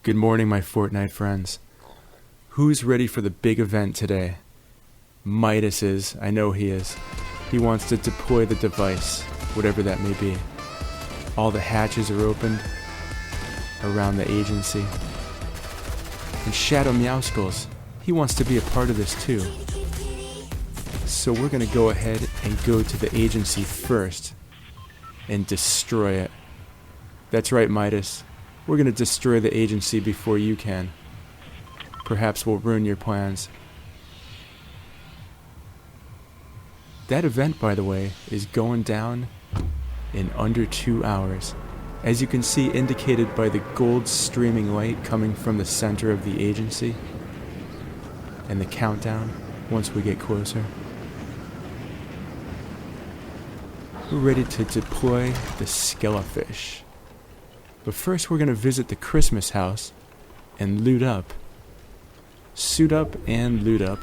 Good morning, my Fortnite friends. Who's ready for the big event today? Midas is. I know he is. He wants to deploy the device, whatever that may be. All the hatches are opened around the agency. And Shadow Meowskulls, he wants to be a part of this too. So we're going to go ahead and go to the agency first and destroy it. That's right, Midas. We're going to destroy the agency before you can. Perhaps we'll ruin your plans. That event, by the way, is going down in under 2 hours. As you can see, indicated by the gold streaming light coming from the center of the agency. And the countdown once we get closer. We're ready to deploy the Skelefish. But first we're going to visit the Christmas house and loot up. Suit up and loot up.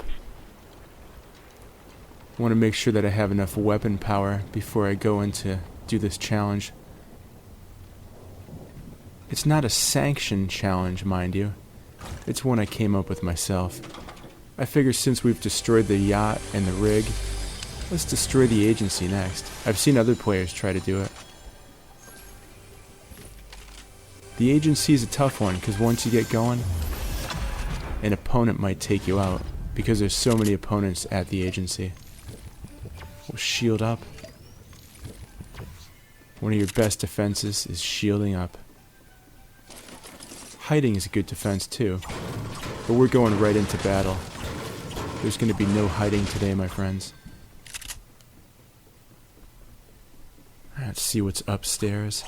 I want to make sure that I have enough weapon power before I go in to do this challenge. It's not a sanctioned challenge, mind you. It's one I came up with myself. I figure since we've destroyed the yacht and the rig, let's destroy the agency next. I've seen other players try to do it. The agency is a tough one because once you get going, an opponent might take you out because there's so many opponents at the agency. We'll shield up. One of your best defenses is shielding up. Hiding is a good defense too, but we're going right into battle. There's going to be no hiding today, my friends. Let's see what's upstairs.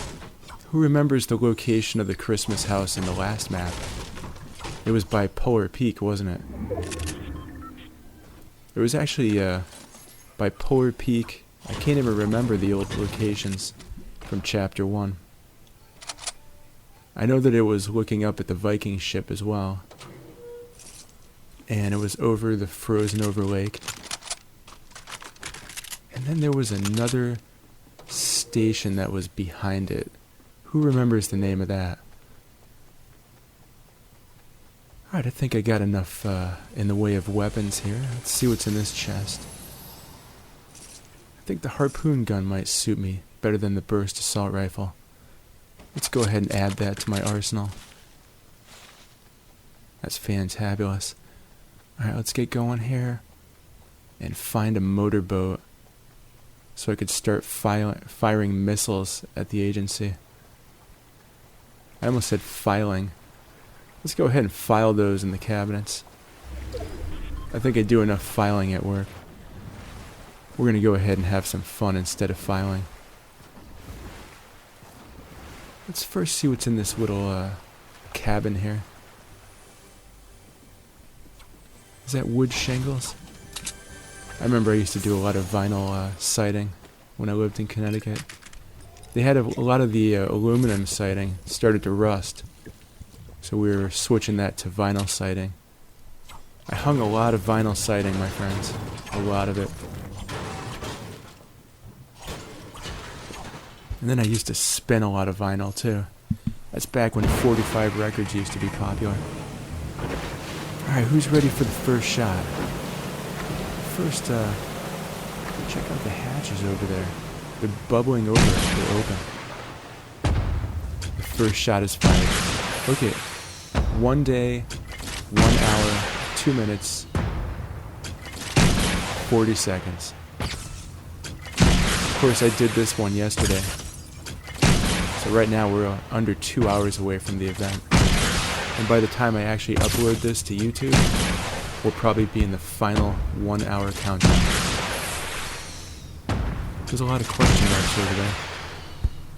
Who remembers the location of the Christmas house in the last map? It was by Polar Peak, wasn't it? It was actually by Polar Peak. I can't even remember the old locations from Chapter 1. I know that it was looking up at the Viking ship as well. And it was over the frozen over lake. And then there was another station that was behind it. Who remembers the name of that? Alright, I think I got enough in the way of weapons here. Let's see what's in this chest. I think the harpoon gun might suit me better than the burst assault rifle. Let's go ahead and add that to my arsenal. That's fantabulous. Alright, let's get going here and find a motorboat so I could start firing missiles at the agency. I almost said filing. Let's go ahead and file those in the cabinets. I think I do enough filing at work. We're going to go ahead and have some fun instead of filing. Let's first see what's in this little cabin here. Is that wood shingles? I remember I used to do a lot of vinyl siding when I lived in Connecticut. They had a lot of the aluminum siding started to rust, so we were switching that to vinyl siding. I hung a lot of vinyl siding, my friends. A lot of it. And then I used to spin a lot of vinyl too. That's back when 45 records used to be popular. Alright, who's ready for the first shot? First, check out the hatches over there. They're bubbling over. They're open. The first shot is fired. Okay. 1 day, 1 hour, 2 minutes, 40 seconds. Of course, I did this one yesterday. So right now we're under 2 hours away from the event. And by the time I actually upload this to YouTube, we'll probably be in the final 1 hour countdown. There's a lot of question marks over there.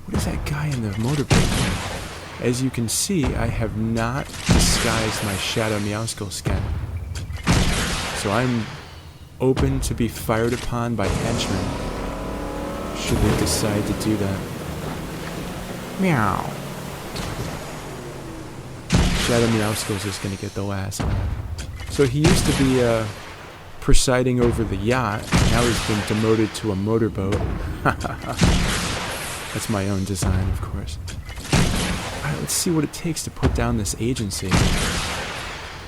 What is that guy in the motorboat doing? As you can see, I have not disguised my Shadow Meowskull skin. So I'm open to be fired upon by henchmen, should they decide to do that. Meow. Shadow Meowskull's just gonna get the last one. So he used to be presiding over the yacht. Now he's been demoted to a motorboat. That's my own design, of course. Alright, let's see what it takes to put down this agency.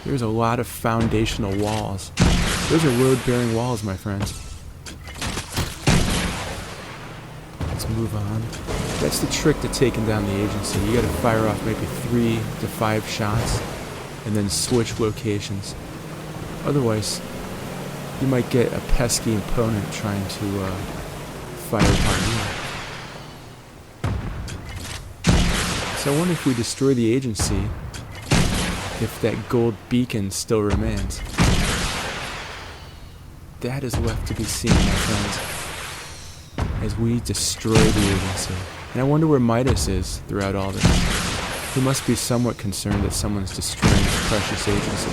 There's a lot of foundational walls. Those are load-bearing walls, my friends. Let's move on. That's the trick to taking down the agency. You gotta fire off maybe 3 to 5 shots and then switch locations. Otherwise, you might get a pesky opponent trying to fire upon you. So I wonder if we destroy the agency, if that gold beacon still remains. That is left to be seen, my friends, as we destroy the agency. And I wonder where Midas is throughout all this. He must be somewhat concerned that someone's destroying his precious agency.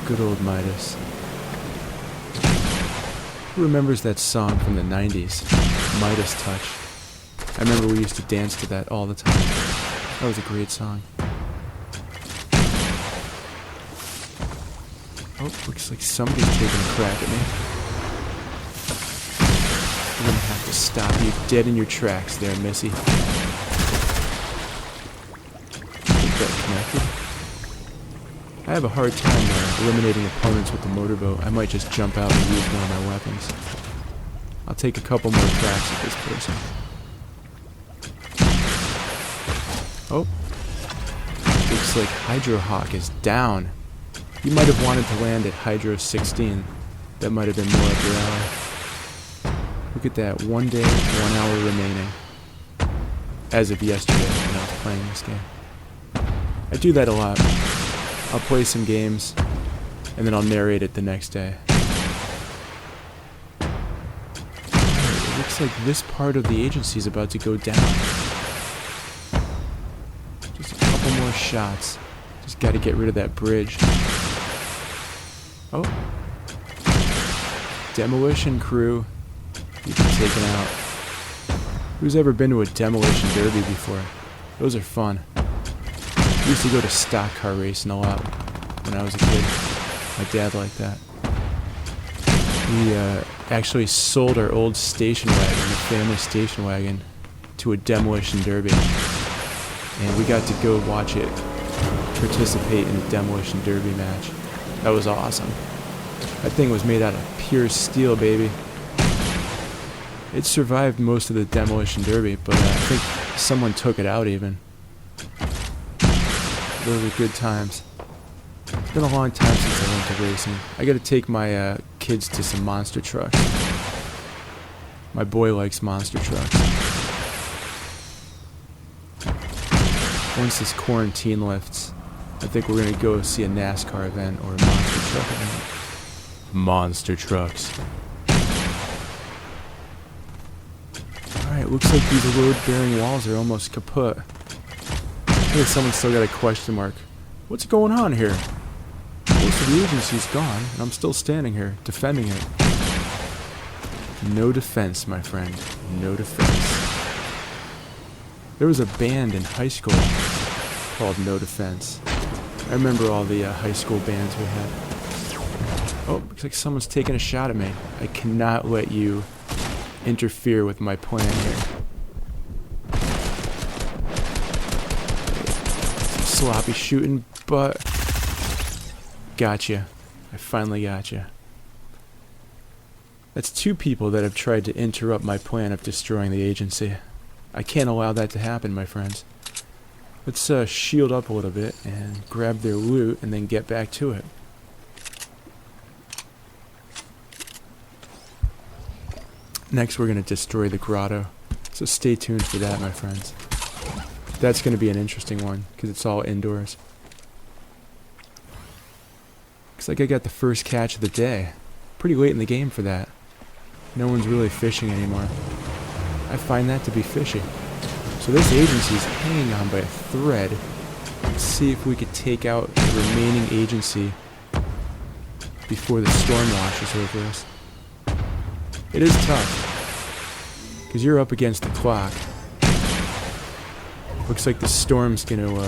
Good old Midas. Who remembers that song from the 90s? Midas Touch. I remember we used to dance to that all the time. That was a great song. Oh, looks like somebody's taking a crack at me. I'm gonna have to stop you dead in your tracks there, Missy. Get that connected. I have a hard time eliminating opponents with the motorboat. I might just jump out and use one of my weapons. I'll take a couple more cracks at this person. Oh. Looks like Hydro Hawk is down. You might have wanted to land at Hydro 16. That might have been more up your alley. Look at that. 1 day, 1 hour remaining. As of yesterday when I was playing this game. I do that a lot. I'll play some games, and then I'll narrate it the next day. It looks like this part of the agency is about to go down. Just a couple more shots. Just gotta get rid of that bridge. Oh. Demolition crew. You've been taken out. Who's ever been to a demolition derby before? Those are fun. I used to go to stock car racing a lot when I was a kid. My dad liked that. We actually sold our old station wagon, the family station wagon, to a demolition derby. And we got to go watch it participate in a demolition derby match. That was awesome. That thing was made out of pure steel, baby. It survived most of the demolition derby, but I think someone took it out even. Those are good times. It's been a long time since I went to racing. I gotta take my kids to some monster trucks. My boy likes monster trucks. Once this quarantine lifts, I think we're gonna go see a NASCAR event or a monster truck event. Monster trucks. Alright, looks like these load-bearing walls are almost kaput. Hey, someone's still got a question mark. What's going on here? Most of the agency's gone, and I'm still standing here, defending it. No defense, my friend. No defense. There was a band in high school called No Defense. I remember all the high school bands we had. Oh, looks like someone's taking a shot at me. I cannot let you interfere with my plan here. Sloppy shooting, but gotcha. I finally gotcha. That's 2 people that have tried to interrupt my plan of destroying the agency. I can't allow that to happen, my friends. Let's shield up a little bit and grab their loot and then get back to it. Next we're going to destroy the grotto, so stay tuned for that, my friends. That's going to be an interesting one, because it's all indoors. Looks like I got the first catch of the day. Pretty late in the game for that. No one's really fishing anymore. I find that to be fishy. So this agency's hanging on by a thread. Let's see if we could take out the remaining agency before the storm washes over us. It is tough, because you're up against the clock. Looks like the storm's going to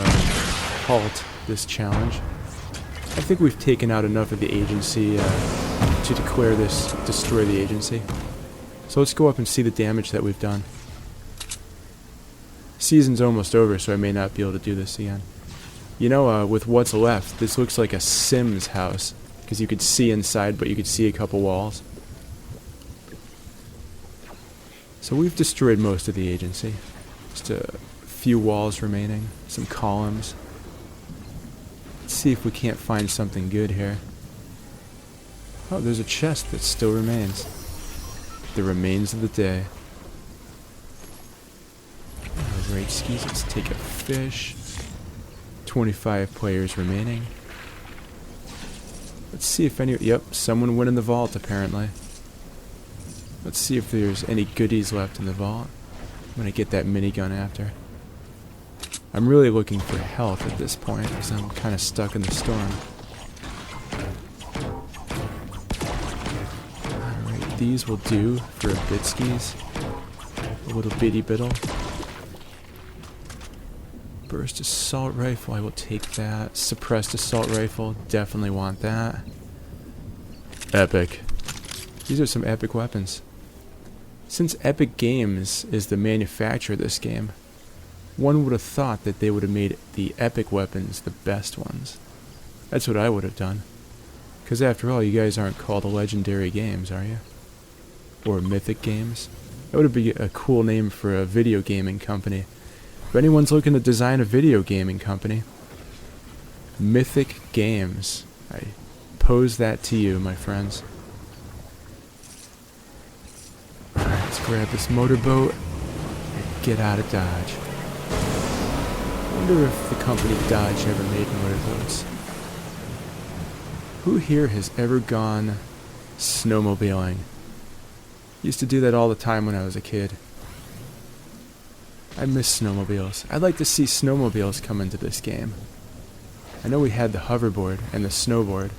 halt this challenge. I think we've taken out enough of the agency to declare this destroy the agency. So let's go up and see the damage that we've done. Season's almost over, so I may not be able to do this again. You know, with what's left, this looks like a Sims house, because you could see inside, but you could see a couple walls. So we've destroyed most of the agency. Just a few walls remaining, some columns. Let's see if we can't find something good here. Oh, there's a chest that still remains. The remains of the day. Alright, skis, let's take a fish. 25 players remaining. Let's see if any... Yep, someone went in the vault, apparently. Let's see if there's any goodies left in the vault. I'm gonna get that minigun after. I'm really looking for health at this point, because I'm kind of stuck in the storm. Alright, these will do for a bitskis. A little bitty biddle. Burst assault rifle, I will take that. Suppressed assault rifle, definitely want that. Epic. These are some epic weapons. Since Epic Games is the manufacturer of this game, one would have thought that they would have made the epic weapons the best ones. That's what I would have done. Because after all, you guys aren't called Legendary Games, are you? Or Mythic Games? That would be a cool name for a video gaming company. If anyone's looking to design a video gaming company, Mythic Games. I pose that to you, my friends. Alright, let's grab this motorboat and get out of Dodge. I wonder if the company Dodge ever made motorboats. Who here has ever gone snowmobiling? Used to do that all the time when I was a kid. I miss snowmobiles. I'd like to see snowmobiles come into this game. I know we had the hoverboard and the snowboard.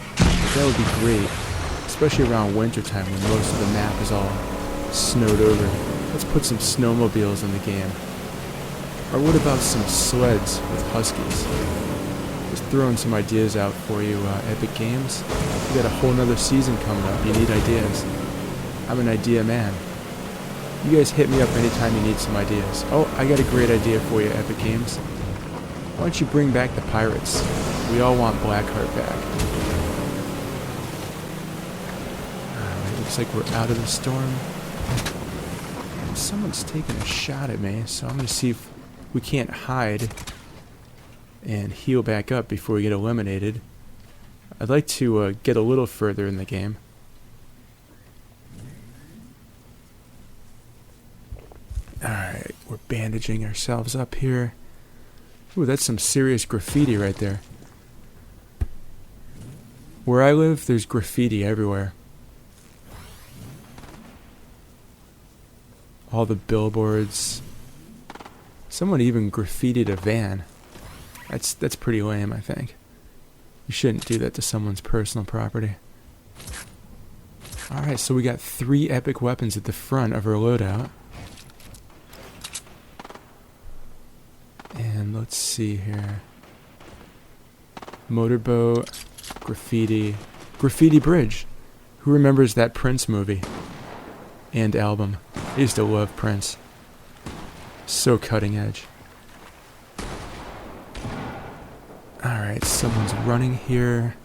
But that would be great, especially around wintertime when most of the map is all snowed over. Let's put some snowmobiles in the game. Or what about some sleds with huskies? Just throwing some ideas out for you, Epic Games. We got a whole nother season coming up. You need ideas. I'm an idea man. You guys hit me up anytime you need some ideas. Oh, I got a great idea for you, Epic Games. Why don't you bring back the pirates? We all want Blackheart back. Alright, looks like we're out of the storm. Someone's taking a shot at me, so I'm going to see if we can't hide and heal back up before we get eliminated. I'd like to get a little further in the game. Alright, we're bandaging ourselves up here. Ooh, that's some serious graffiti right there. Where I live, there's graffiti everywhere. All the billboards. Someone even graffitied a van. That's pretty lame, I think. You shouldn't do that to someone's personal property. Alright, so we got 3 epic weapons at the front of our loadout. And let's see here. Motorboat, graffiti, graffiti bridge. Who remembers that Prince movie and album? I used to love Prince. So cutting edge. Alright, someone's running here.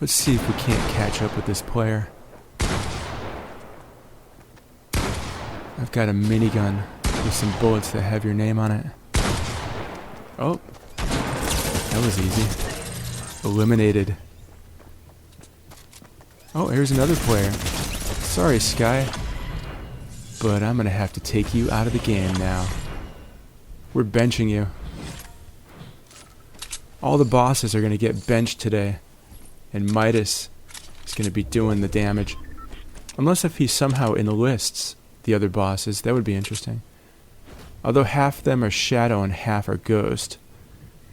Let's see if we can't catch up with this player. I've got a minigun with some bullets that have your name on it. Oh, that was easy. Eliminated. Oh, here's another player. Sorry, Sky, but I'm gonna have to take you out of the game now. We're benching you. All the bosses are gonna get benched today, and Midas is gonna be doing the damage. Unless if he somehow enlists the other bosses, that would be interesting. Although half of them are Shadow and half are Ghost.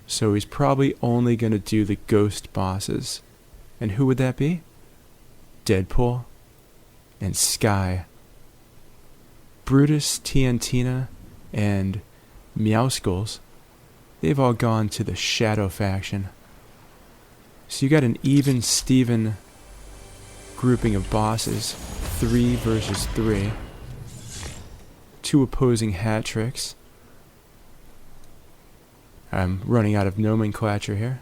So he's probably only going to do the Ghost bosses. And who would that be? Deadpool and Sky. Brutus, Tiantina, and Meowskulls. They've all gone to the Shadow faction. So you got an even Steven grouping of bosses. 3 versus 3. 2 opposing hat tricks. I'm running out of nomenclature here.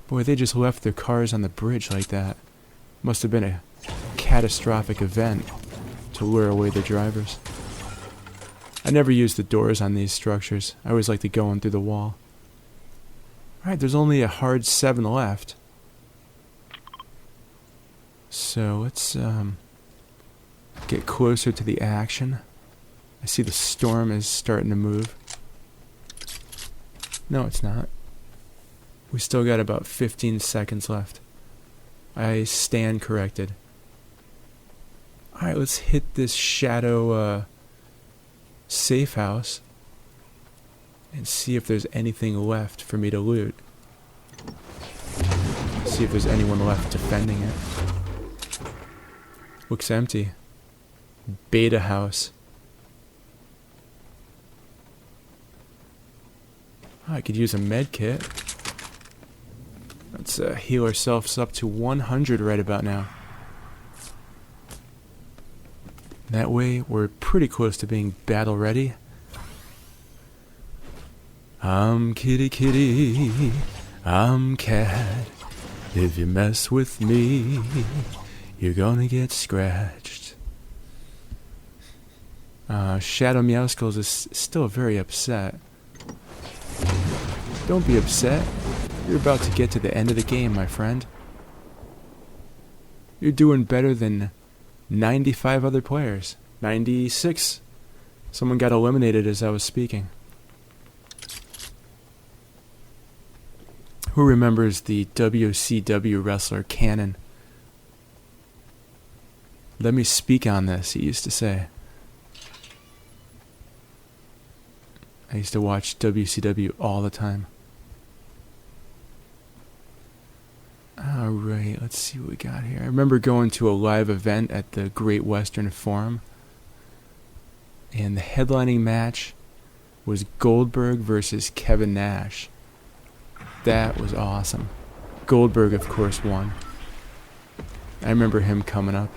Boy, they just left their cars on the bridge like that. Must have been a catastrophic event to lure away the drivers. I never use the doors on these structures. I always like to go in through the wall. Alright, there's only a hard 7 left. So let's get closer to the action. I see the storm is starting to move. No, it's not. We still got about 15 seconds left. I stand corrected. Alright, let's hit this shadow safe house and see if there's anything left for me to loot. See if there's anyone left defending it. Looks empty. Beta house. Oh, I could use a med kit. Let's heal ourselves up to 100 right about now. That way, we're pretty close to being battle ready. I'm kitty kitty, I'm cat. If you mess with me, you're gonna get scratched. Shadow Meowskulls is still very upset. Don't be upset. You're about to get to the end of the game, my friend. You're doing better than 95 other players. 96. Someone got eliminated as I was speaking. Who remembers the WCW wrestler Cannon? Let me speak on this, he used to say. I used to watch WCW all the time. Alright, let's see what we got here. I remember going to a live event at the Great Western Forum. And the headlining match was Goldberg versus Kevin Nash. That was awesome. Goldberg, of course, won. I remember him coming up.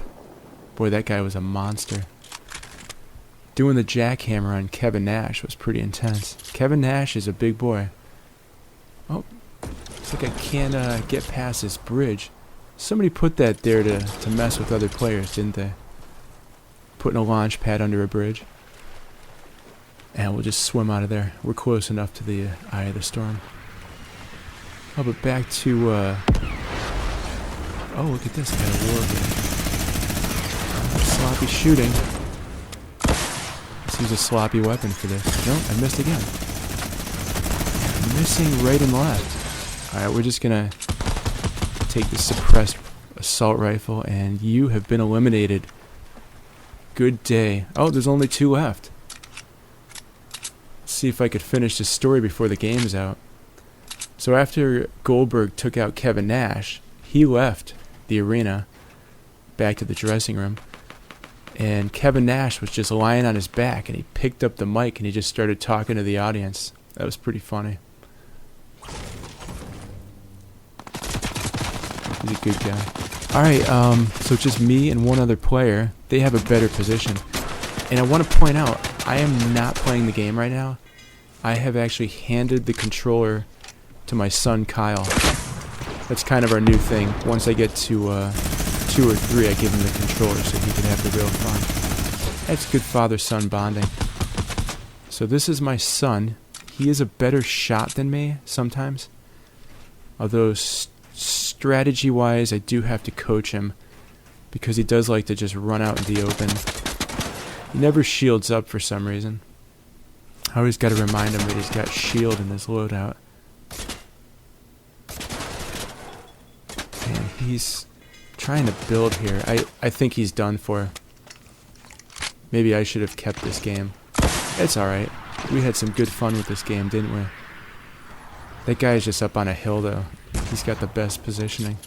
Boy, that guy was a monster. Doing the jackhammer on Kevin Nash was pretty intense. Kevin Nash is a big boy. Oh, it's like I can't get past this bridge. Somebody put that there to mess with other players, didn't they? Putting a launch pad under a bridge. And we'll just swim out of there. We're close enough to the eye of the storm. Oh, but back to, oh, look at this. Got a war here. Sloppy shooting. Let's use a sloppy weapon for this. No, I missed again. Missing right and left. Alright, we're just gonna take the suppressed assault rifle, and you have been eliminated. Good day. Oh, there's only 2 left. Let's see if I could finish this story before the game's out. So after Goldberg took out Kevin Nash, he left the arena back to the dressing room. And Kevin Nash was just lying on his back, and he picked up the mic and he just started talking to the audience. That was pretty funny. He's a good guy. Alright, so just me and one other player. They have a better position. And I want to point out, I am not playing the game right now. I have actually handed the controller to my son Kyle. That's kind of our new thing. Once I get to 2 or 3, I give him the controller so he can have the real fun. That's good father-son bonding. So this is my son. He is a better shot than me sometimes. Although strategy-wise, I do have to coach him because he does like to just run out in the open. He never shields up for some reason. I always got to remind him that he's got shield in his loadout. And he's trying to build here. I think he's done for. Maybe I should have kept this game. It's alright. We had some good fun with this game, didn't we? That guy's just up on a hill, though. He's got the best positioning.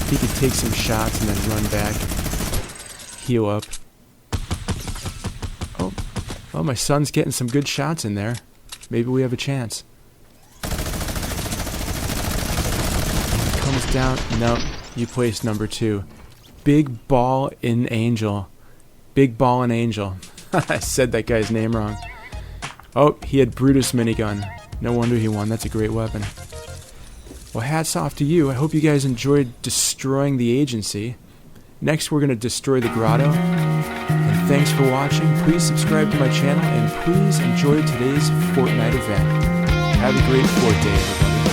He could take some shots and then run back. Heal up. Oh, well, my son's getting some good shots in there. Maybe we have a chance. Comes down. No, you placed number 2. Big Ball in Angel. Big Ball and Angel. I said that guy's name wrong. Oh, he had Brutus minigun. No wonder he won. That's a great weapon. Well, hats off to you. I hope you guys enjoyed destroying the agency. Next, we're going to destroy the grotto. And thanks for watching. Please subscribe to my channel, and please enjoy today's Fortnite event. Have a great Fort Day, everybody.